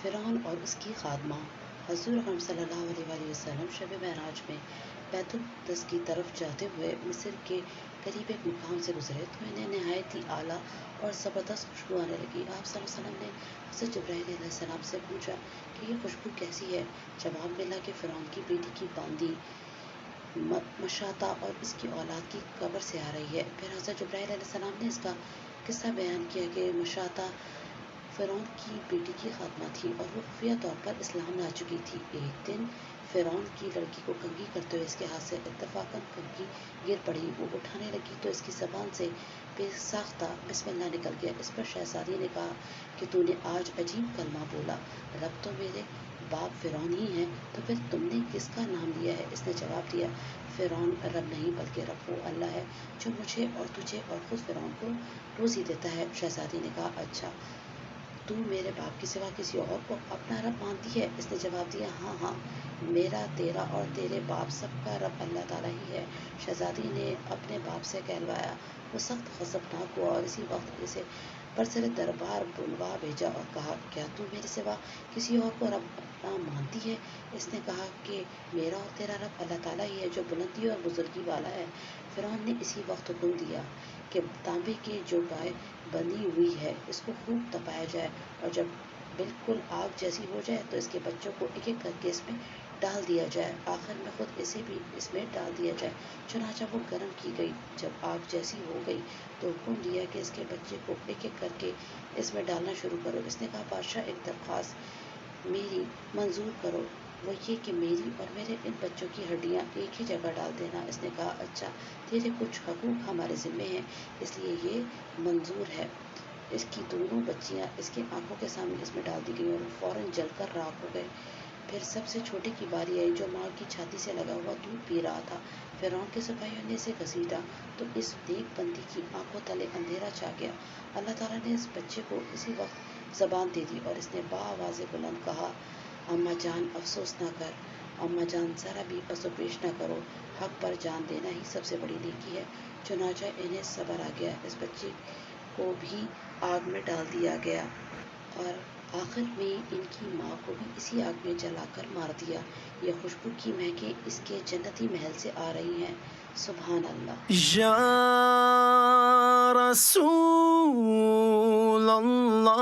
فرعون اور اس کی خادمہ۔ حضور اکرم صلی اللہ علیہ وآلہ وسلم شب معراج میں بیت المقدس کی طرف جاتے ہوئے مصر کے قریب ایک مقام سے گزرے تو انہیں نہایت ہی اعلیٰ اور زبردست خوشبو آنے لگی۔ آپ صلی اللہ علیہ وسلم نے حضرت جبرائیل علیہ السلام سے پوچھا کہ یہ خوشبو کیسی ہے؟ جواب ملا کہ فرعون کی بیٹی کی باندی مشاطہ اور اس کی اولاد کی قبر سے آ رہی ہے۔ پھر حضرت جبرائیل علیہ السلام نے اس کا قصہ بیان کیا کہ مشاطہ فرعون کی بیٹی کی خادمہ تھی اور وہ خفیہ طور پر اسلام لا چکی تھی۔ ایک دن فرعون کی لڑکی کو کنگھی کرتے ہوئے اس کے ہاتھ سے اتفاقاً کنگھی گر پڑی۔ وہ اٹھانے لگی تو اس کی زبان سے بے ساختہ بسم اللہ نکل گیا۔ اس پر شہزادی نے کہا کہ تو نے آج عجیب کلمہ بولا، رب تو میرے باپ فرعون ہی ہیں، تو پھر تم نے کس کا نام لیا ہے؟ اس نے جواب دیا، فرعون رب نہیں بلکہ رب وہ اللہ ہے جو مجھے اور تجھے اور خود فرعون کو روزی دیتا ہے۔ شہزادی نے کہا، اچھا تو میرے باپ کے سوا کسی اور کو اپنا رب مانتی ہے؟ اس نے جواب دیا، ہاں ہاں، میرا، تیرا اور تیرے باپ سب کا رب اللہ تعالیٰ ہی ہے۔ شہزادی نے اپنے باپ سے کہلوایا۔ وہ سخت غضبناک ہوا اور اسی وقت اسے برسر دربار بلوا بھیجا اور کہا، کیا تو میرے سوا کسی اور کو رب اپنا مانتی ہے؟ اس نے کہا کہ میرا اور تیرا رب اللہ تعالیٰ ہی ہے جو بلندی اور بزرگی والا ہے۔ فرعون نے اسی وقت حکم دیا کہ تانبے کی جو گائے بندھی ہوئی ہے اس کو خوب تپایا جائے اور جب بالکل آگ جیسی ہو جائے تو اس کے بچوں کو ایک ایک کر کے اس میں ڈال دیا جائے، آخر میں خود اسے بھی اس میں ڈال دیا جائے۔ چنانچہ وہ گرم کی گئی۔ جب آگ جیسی ہو گئی تو حکم دیا کہ اس کے بچے کو ایک ایک کر کے اس میں ڈالنا شروع کرو۔ اس نے کہا، بادشاہ ایک درخواست میری منظور کرو، وہ یہ کہ میری اور میرے ان بچوں کی ہڈیاں ایک ہی جگہ ڈال دینا۔ اس نے کہا، اچھا، تیرے کچھ حقوق ہمارے ذمے ہیں اس لیے یہ منظور ہے۔ اس کی دونوں بچیاں اس کی آنکھوں کے سامنے اس میں ڈال دی گئیں اور وہ فوراً جل کر راکھ ہو گئے۔ پھر سب سے چھوٹے کی باری آئی جو ماں کی چھاتی سے لگا ہوا دودھ پی رہا تھا۔ فرعون کے سپاہیوں نے اسے گھسیٹا تو اس نیک بندی کی آنکھوں تلے اندھیرا چھا گیا۔ اللہ تعالیٰ نے اس بچے کو اسی وقت زبان دے دی اور اس نے بآواز بلند کہا، اماں جان افسوس نہ کر، اماں جان ذرا بھی عذر پیش نہ کرو، حق پر جان دینا ہی سب سے بڑی نیکی ہے۔ چنانچہ انہیں صبر آ گیا۔ اس بچے کو بھی آگ میں ڈال دیا گیا اور آخر میں ان کی ماں کو بھی اسی آگ میں جلا کر مار دیا۔ یہ خوشبو کی مہکیں اس کے جنتی محل سے آ رہی ہیں۔ سبحان اللہ۔ یا رسول اللہ